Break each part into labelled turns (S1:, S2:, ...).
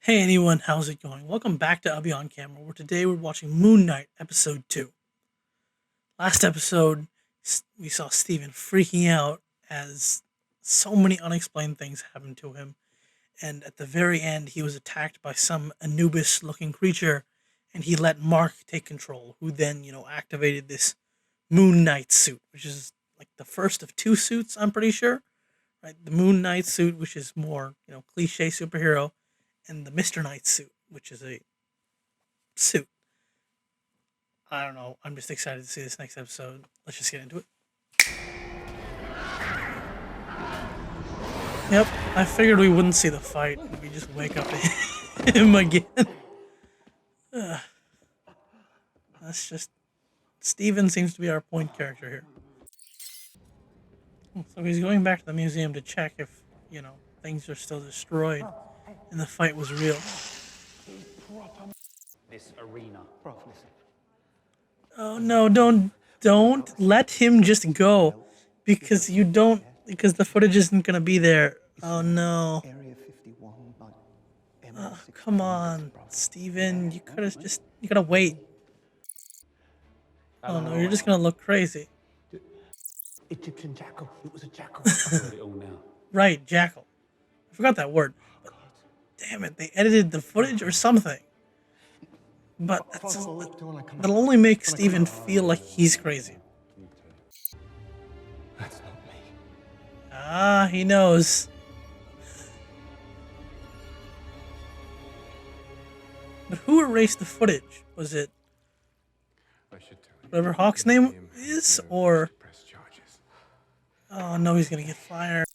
S1: Hey anyone, how's it going? Welcome back to Abhi on Camera, where today we're watching Moon Knight episode 2. Last episode, we saw Steven freaking out as so many unexplained things happened to him, and at the very end, he was attacked by some Anubis looking creature, and he let Marc take control, who then, activated this Moon Knight suit, which is like the first of two suits, I'm pretty sure. Right? The Moon Knight suit, which is more, cliche superhero, and the Mr. Knight suit, which is a suit. I don't know. I'm just excited to see this next episode. Let's just get into it. Yep, I figured we wouldn't see the fight. We just wake up to him again. That's just... Steven seems to be our point character here. So he's going back to the museum to check if, things are still destroyed and the fight was real.
S2: This arena.
S1: Oh no, don't let him just go. Because the footage isn't gonna be there. Oh no. Oh, come on, Steven, you gotta wait. Oh no, you're just gonna look crazy.
S2: Egyptian jackal. It was a jackal.
S1: Right, jackal. I forgot that word. But, damn it, they edited the footage or something. But that'll only make Steven feel like he's crazy.
S2: That's not me.
S1: Ah, he knows. But who erased the footage? Was it whatever Hawk's name is, or... Oh no, he's gonna get fired.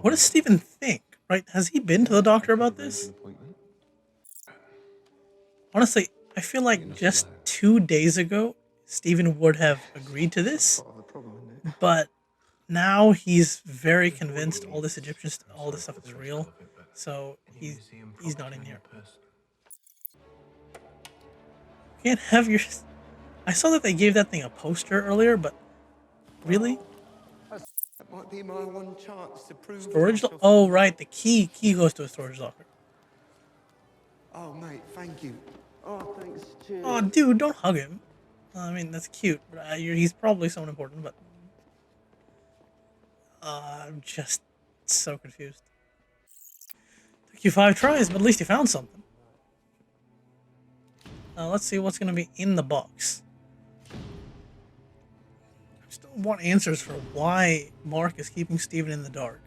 S1: What does Steven think? Right? Has he been to the doctor about this? Honestly, I feel like just 2 days ago, Steven would have agreed to this. But now he's very convinced all this all this stuff is real. So he's not in here. Can't have your... I saw that they gave that thing a poster earlier, but really?
S3: That might be my one chance to prove
S1: Storage locker? Oh, right, the key goes to a storage locker.
S3: Oh, mate, thank you. Oh, thanks, cheers.
S1: Oh, dude, don't hug him. I mean, that's cute, but he's probably someone important, but... I'm just so confused. Took you 5 tries, but at least you found something. Let's see what's going to be in the box. I still want answers for why Marc is keeping Steven in the dark.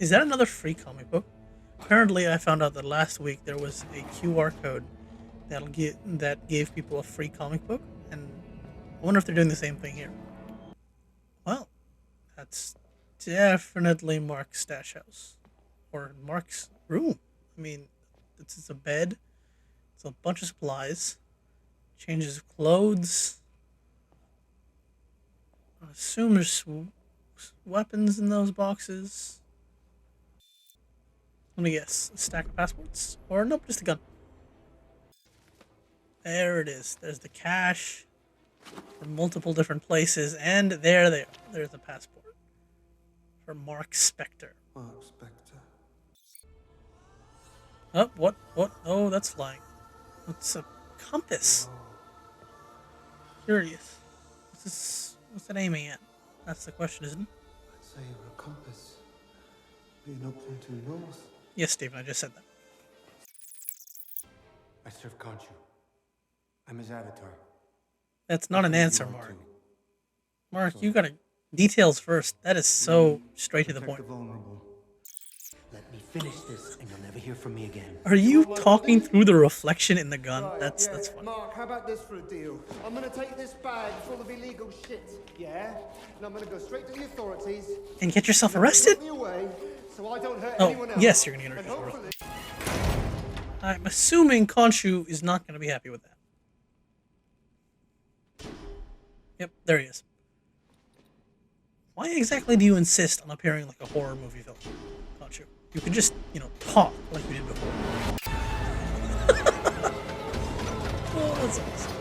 S1: Is that another free comic book? Apparently, I found out that last week there was a QR code that gave people a free comic book, and I wonder if they're doing the same thing here. Well, that's definitely Marc's stash house. Or Marc's room. I mean, it's a bed. It's a bunch of supplies. Changes of clothes. I assume there's weapons in those boxes. Let me guess. A stack of passports? Or nope, just a gun. There it is. There's the cash from multiple different places. And there they are. There's the passport. For Marc Spector.
S3: Marc Spector.
S1: Oh, what? Oh, that's flying. What's a compass? Curious. What's it aiming at? That's the question, isn't it?
S3: I'd say you're a compass. But you're not pointing north.
S1: Yes, Steven, I just said that.
S3: I serve Khonshu. I'm his avatar.
S1: That's not an answer, Marc. Marc, you gotta... Details first. That is so straight to the point.
S3: Vulnerable.
S2: Let me finish this, and you'll never hear from me again.
S1: Are you talking through the reflection in the gun? That's fun.
S3: Marc, how about this for a deal? I'm gonna take this bag full of illegal shit, yeah? And I'm gonna go straight to the authorities.
S1: And get yourself arrested?
S3: Put me away, so I don't hurt
S1: Oh,
S3: anyone else.
S1: yes, you're gonna get arrested. I'm assuming Khonshu is not gonna be happy with that. Yep, there he is. Why exactly do you insist on appearing like a horror movie villain, Khonshu? You could just, talk like you did before. Oh, that's awesome.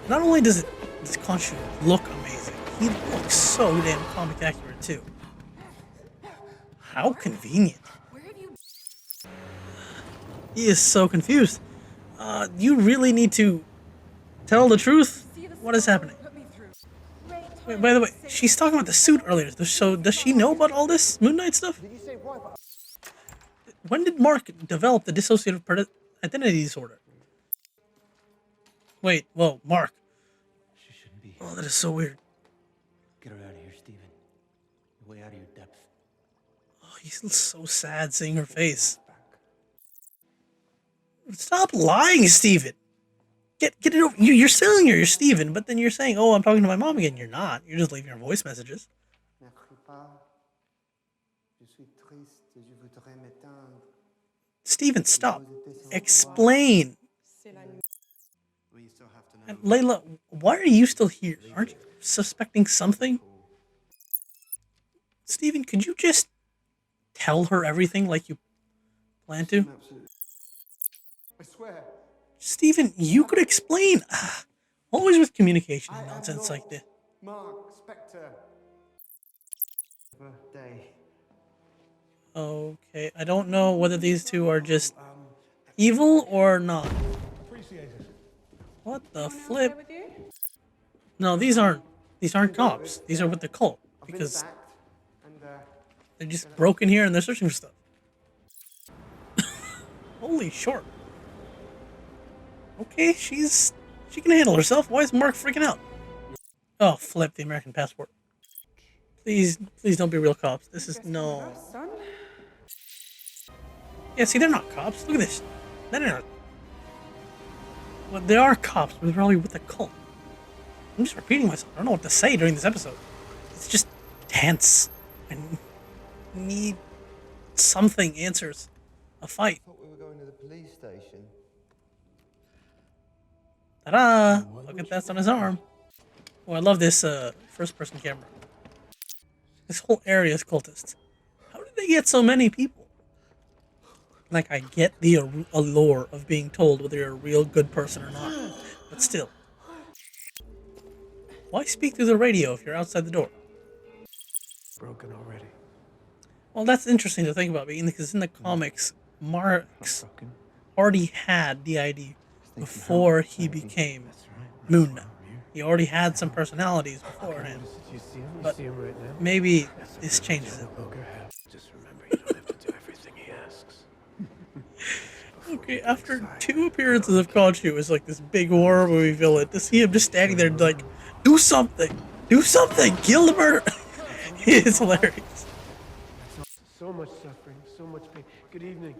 S1: Not only does Khonshu look amazing, he looks so damn comic accurate too. How convenient.
S4: Where have you
S1: He is so confused. You really need to tell the truth?
S4: see the
S1: What is
S4: stuff
S1: happening?
S4: you put me through?
S1: Wait, by the way, she's talking about the suit earlier. So does she know about all this Moon Knight stuff?
S3: Did you say wife?
S1: When did Mark develop the dissociative identity disorder? Wait, whoa, Mark.
S2: She shouldn't be here.
S1: Oh, that is so weird.
S2: Get her out of here, Stephen. You're way out of your depth.
S1: Oh, he's so sad seeing her face.
S2: Back.
S1: Stop lying, Steven. Get it over. You're saying you're Steven, but then you're saying, oh, I'm talking to my mom again. You're not. You're just leaving her voice messages.
S3: Ne crie pas. Je suis triste. Je voudrais m'éteindre.
S1: Steven, stop. Explain.
S4: C'est la nuit.
S3: Well, you still have to know.
S1: And Layla, why are you still here? Aren't you suspecting something? Steven, could you just tell her everything like you plan to?
S3: Absolutely. I swear.
S1: Steven, you could explain. Always with communication and
S3: I am
S1: nonsense like this.
S3: Mark Spector. Birthday.
S1: Okay, I don't know whether these two are just evil or not.
S3: Appreciate it.
S1: What the
S4: Anyone else
S1: flip?
S4: there with you?
S1: No, these aren't cops. These are with the cult
S3: I've been
S1: because
S3: sacked, and
S1: they just broke in here and they're searching for stuff. Holy short. Okay, she can handle herself. Why is Mark freaking out? Oh, flip the American passport. Please don't be real cops. This is
S4: Guess
S1: no.
S4: one of us, son.
S1: Yeah, see, they're not cops. Look at this. They're not. Well, they are cops, but they're probably with the cult. I'm just repeating myself. I don't know what to say during this episode. It's just tense. I need something, answers. A fight.
S3: thought we were going to the police station.
S1: Ta-da! Look at that on his arm. Oh, I love this first-person camera. This whole area is cultists. How did they get so many people? Like, I get the allure of being told whether you're a real good person or not, but still. Why speak through the radio if you're outside the door?
S2: Broken already.
S1: Well, that's interesting to think about, because in the comics, Mark's
S2: Broken.
S1: already had the ID before he became
S2: That's right.
S1: Moon Knight. He already had some personalities beforehand.
S2: You see him?
S1: But
S2: You see him right now?
S1: maybe this changes it.
S2: Poker hat. Just remember, you don't have to do everything he asks.
S1: Okay, after 2 appearances of Khonshu as like this big horror movie villain, to see him just standing there like, do something! Do something! Kill the murderer! It's hilarious.
S2: So much suffering, so much pain. Good evening.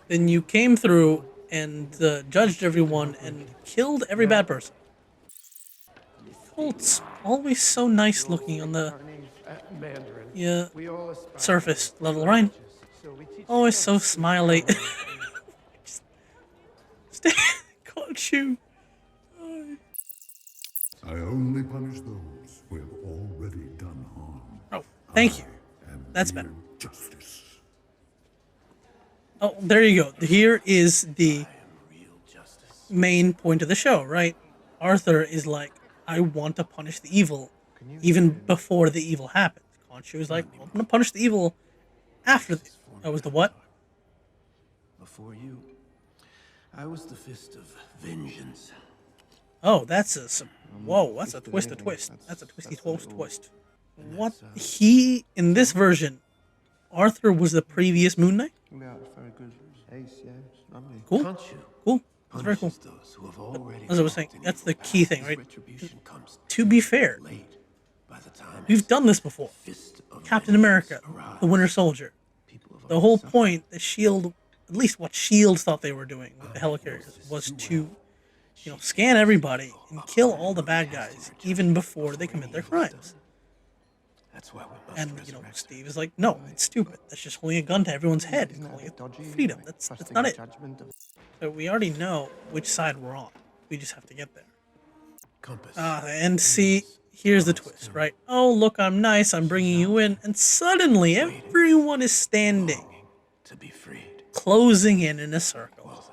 S1: Then you came through and judged everyone and killed every bad person. Colt's always so nice looking on the
S2: Mandarin.
S1: yeah,
S2: We all aspire
S1: surface level, right?
S2: So we teach
S1: Always so smiley. Khonshu.
S5: I only punish those who have already done harm.
S1: Oh, thank you.
S5: And
S1: That's
S5: real
S1: better.
S5: Justice.
S1: Oh, there you go. Here is the
S2: real justice.
S1: main point of the show, right? Arthur is like, I want to punish the evil, even before the evil happens. Khonshu is like, I'm gonna punish the evil after the. That was the what?
S6: Before you, I was the fist of vengeance.
S1: Oh, that's a. Whoa, that's a twist, a twist. That's a twisty twist. What? He, in this version, Arthur was the previous Moon Knight?
S3: Yeah, very good. Ace, yeah. Lovely.
S1: Cool.
S6: Khonshu
S1: Cool. That's very cool.
S6: punishes those who have already
S1: As I was saying,
S6: walked in
S1: that's the
S6: evil
S1: key
S6: paths.
S1: thing,
S6: His
S1: right?
S6: Retribution comes
S1: To be fair,
S6: late. By the time
S1: we've done this before.
S6: fist of
S1: Captain
S6: vengeance
S1: America,
S6: arrives,
S1: the Winter Soldier.
S6: people have
S1: The whole
S6: already
S1: point that Shield, at least what Shield thought they were doing with the helicarriers, was to, scan everybody and kill all the bad guys even before they commit their crimes.
S6: That's why we must
S1: And
S6: resurrect.
S1: Steve is like, no, it's stupid. That's just holding a gun to everyone's head and calling it freedom. That's not it. So we already know which side we're on. We just have to get there.
S6: Compass.
S1: And see, here's the twist, right? Oh, look, I'm nice. I'm bringing you in, and suddenly everyone is standing,
S6: Longing to be freed.
S1: closing in a circle.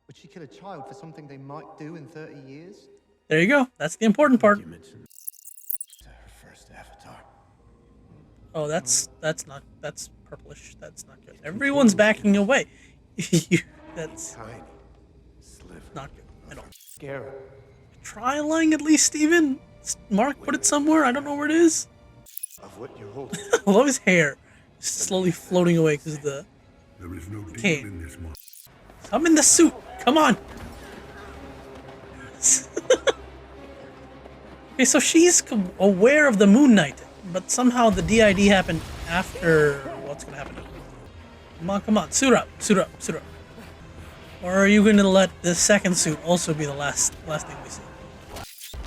S3: Would she kill a child for something they might do in 30 years?
S1: There you go. That's the important part.
S6: You mentioned to her first avatar.
S1: Oh, that's purplish. That's not good. Everyone's backing away. That's
S6: Tiny sliver.
S1: not good at all.
S6: Scarab.
S1: Try lying at least, Steven. Mark put it somewhere. I don't know where it is.
S6: Of what you're holding.
S1: I love his hair. Just slowly floating away because of the...
S5: There is no
S1: Okay.
S5: demon in this monster.
S1: I'm in the suit. Come on. Okay, so she's aware of the Moon Knight, but somehow the DID happened after what's gonna happen. Come on, suit up. Or are you gonna let the second suit also be the last thing we see?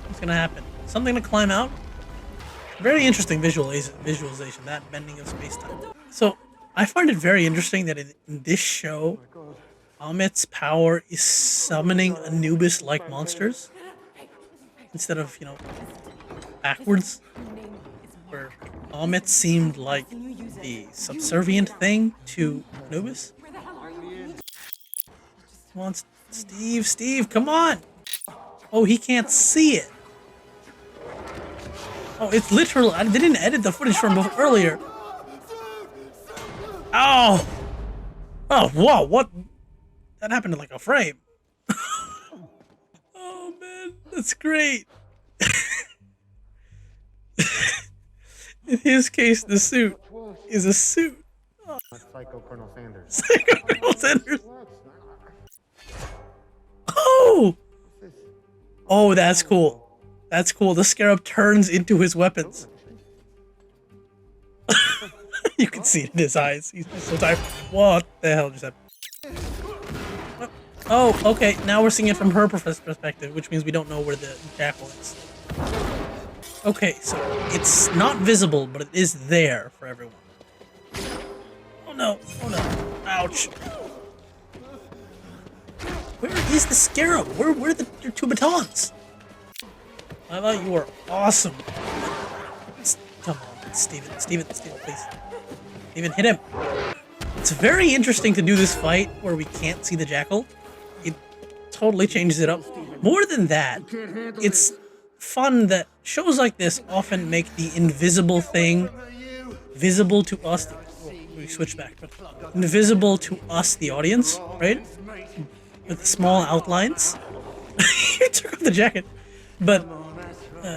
S1: What's gonna happen? Something to climb out? Very interesting visualization, that bending of space-time. So, I find it very interesting that in this show, Ammit's power is summoning Anubis-like monsters instead of, backwards, where Ammit seemed like the subservient thing to Anubis. Come on, Steve, come on! Oh, he can't see it. Oh, it's literal. I didn't edit the footage from earlier. Oh! Oh, whoa, what? That happened in like a frame. Oh, man, that's great. In his case, the suit is a suit. Oh.
S3: Psycho Colonel Sanders.
S1: Psycho Colonel Sanders. Oh! Oh, that's cool. That's cool. The scarab turns into his weapons. You can see it in his eyes. He's so tired. What the hell just happened? Oh, okay. Now we're seeing it from her perspective, which means we don't know where the jackal is. Okay, so it's not visible, but it is there for everyone. Oh no. Oh no. Ouch. Where is the scarab? Where are the two batons? I thought you were awesome. Come on, Steven, please. Steven, hit him. It's very interesting to do this fight where we can't see the jackal. It totally changes it up. More than that, it's fun that shows like this often make the invisible thing visible to us. We switch back, but invisible to us, the audience, right? With the small outlines. You took off the jacket, but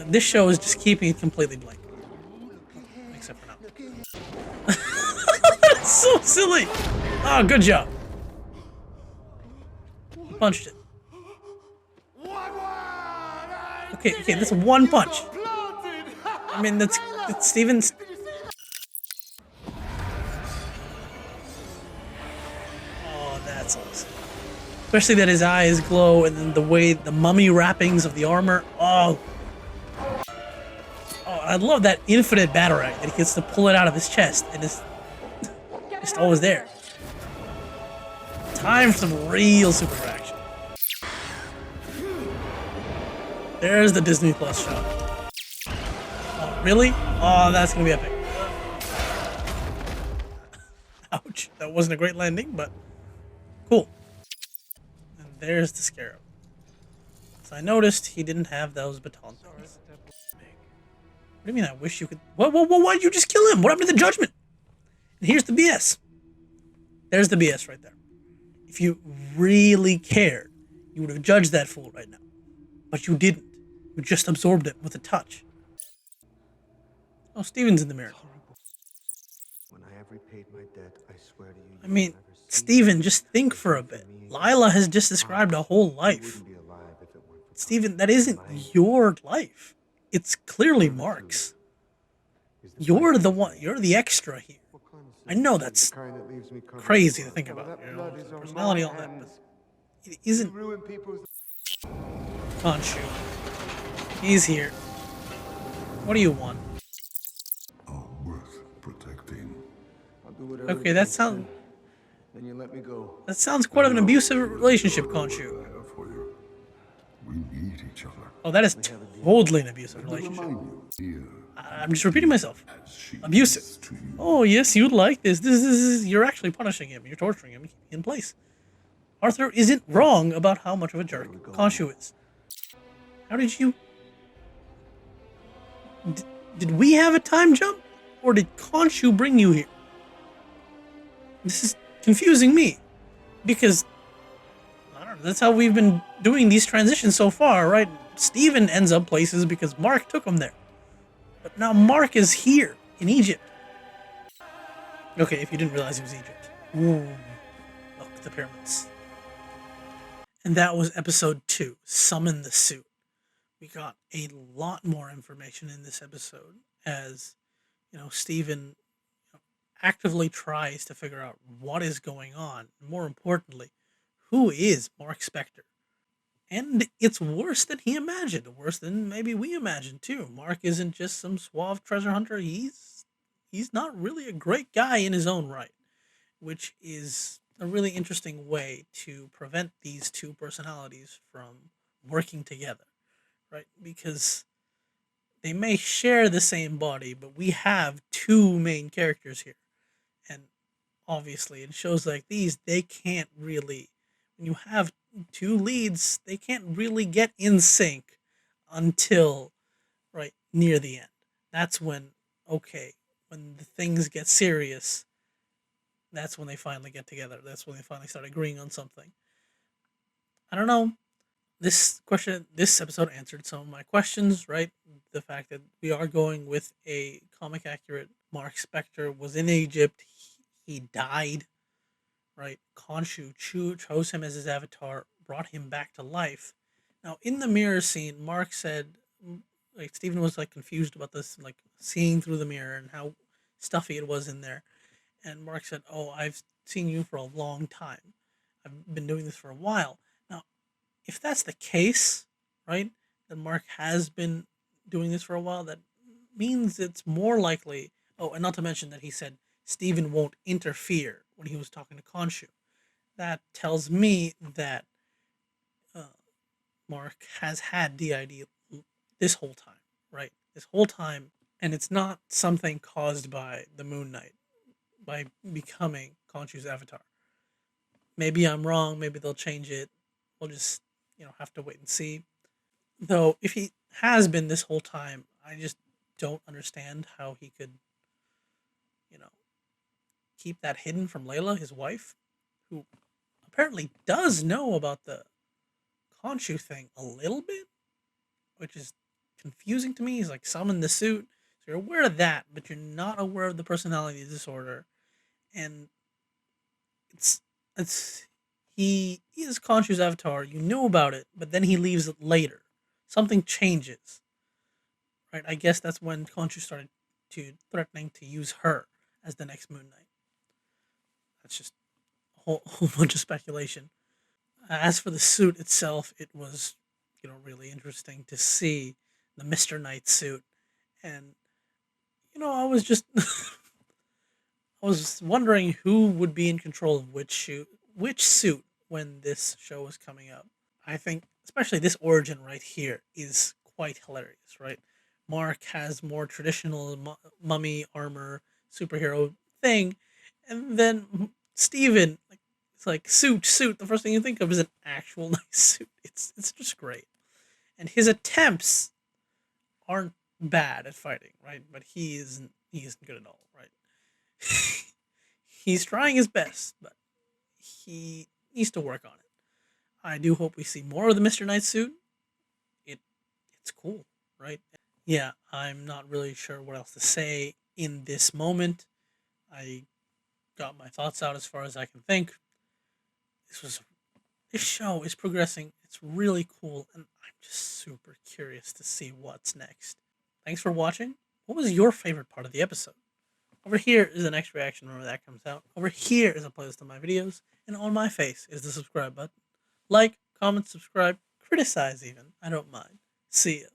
S1: this show is just keeping it completely blank, except for now. That's so silly. Oh, good job. Punched it. Okay, that's one punch. I mean, that's Steven's. Oh, that's awesome. Especially that his eyes glow, and then the way the mummy wrappings of the armor. Oh, I love that infinite batarang that he gets to pull it out of his chest, and it's just always there. Time for some real super action. There's the Disney Plus shot. Oh, really? Oh, that's gonna be epic. Ouch. That wasn't a great landing, but cool. And there's the scarab. So I noticed he didn't have those baton things. What do you mean I wish you could... Why'd you just kill him? What happened to the judgment? And here's the BS. There's the BS right there. If you really cared, you would have judged that fool right now. But you didn't. You just absorbed it with a touch. Oh, Steven's in the mirror.
S6: When I have repaid my debt, I swear to you.
S1: I mean, Steven, just think for a bit. Lila has just described a whole life. Steven, that isn't your life. It's clearly Marc's. You're the one. You're the extra here. I know that's crazy to think about. You know, personality, all that, but it isn't. Khonshu. He's here. What do you want?
S5: Are worth protecting.
S1: Okay, that sounds.
S6: Then you let me go.
S1: That sounds quite of an abusive relationship, Khonshu.
S5: I have for you. We need each other.
S1: Oh, that is totally an abusive relationship.
S5: Here,
S1: I'm just repeating myself.
S5: as she
S1: Abusive.
S5: is to you.
S1: Oh, yes, you'd like this. This is you're actually punishing him. You're torturing him, keeping him in place. Arthur isn't wrong about how much of a jerk Khonshu is. How did you... Did we have a time jump? Or did Khonshu bring you here? This is confusing me. Because, I don't know, that's how we've been doing these transitions so far, right? Steven ends up places because Marc took him there. But now Marc is here, in Egypt. Okay, if you didn't realize it was Egypt. Ooh, look, the pyramids. And that was episode 2, Summon the Suit. We got a lot more information in this episode as, Steven actively tries to figure out what is going on. More importantly, who is Marc Spector? And it's worse than he imagined, worse than maybe we imagined too. Marc isn't just some suave treasure hunter. He's not really a great guy in his own right, which is a really interesting way to prevent these two personalities from working together, right? Because they may share the same body, but we have two main characters here. And obviously, in shows like these, they can't really, when you have two leads, they can't really get in sync until right near the end. That's when, okay, when the things get serious, that's when they finally get together. That's when they finally start agreeing on something. I don't know. This episode answered some of my questions, right? The fact that we are going with a comic accurate Marc Spector was in Egypt. He died, right? Khonshu chose him as his avatar, brought him back to life. Now, in the mirror scene, Marc said, like, Steven was like confused about this, like seeing through the mirror and how stuffy it was in there. And Marc said, "Oh, I've seen you for a long time. I've been doing this for a while." Now, if that's the case, right, then Marc has been doing this for a while, that means it's more likely. Oh, and not to mention that he said Steven won't interfere when he was talking to Khonshu. That tells me that Marc has had the idea this whole time, right? This whole time, and it's not something caused by the Moon Knight, by becoming Khonshu's avatar. Maybe I'm wrong. Maybe they'll change it. We'll just, have to wait and see. Though, if he has been this whole time, I just don't understand how he could, keep that hidden from Layla, his wife, who apparently does know about the Khonshu thing a little bit, which is confusing to me. He's like, summon the suit. So you're aware of that, but you're not aware of the personality disorder. And he is Khonshu's avatar. You know about it, but then he leaves it later. Something changes, right? I guess that's when Khonshu started threatening to use her as the next Moon Knight. That's just a whole bunch of speculation. As for the suit itself, it was, really interesting to see the Mr. Knight suit. And, I was just, I was wondering who would be in control of which suit when this show was coming up. I think, especially this origin right here, is quite hilarious, right? Marc has more traditional mummy armor superhero thing, and then Steven, it's like suit. The first thing you think of is an actual nice suit. It's just great, and his attempts aren't bad at fighting, right? But he isn't good at all, right? He's trying his best, but he needs to work on it. I do hope we see more of the Mr. Knight suit. It's cool, right? Yeah, I'm not really sure what else to say in this moment. I got my thoughts out as far as I can think. This show is progressing. It's really cool, and I'm just super curious to see what's next. Thanks for watching. What was your favorite part of the episode? Over here is the next reaction whenever that comes out. Over here is a playlist of my videos, and on my face is the subscribe button. Like, comment, subscribe, criticize even. I don't mind. See ya.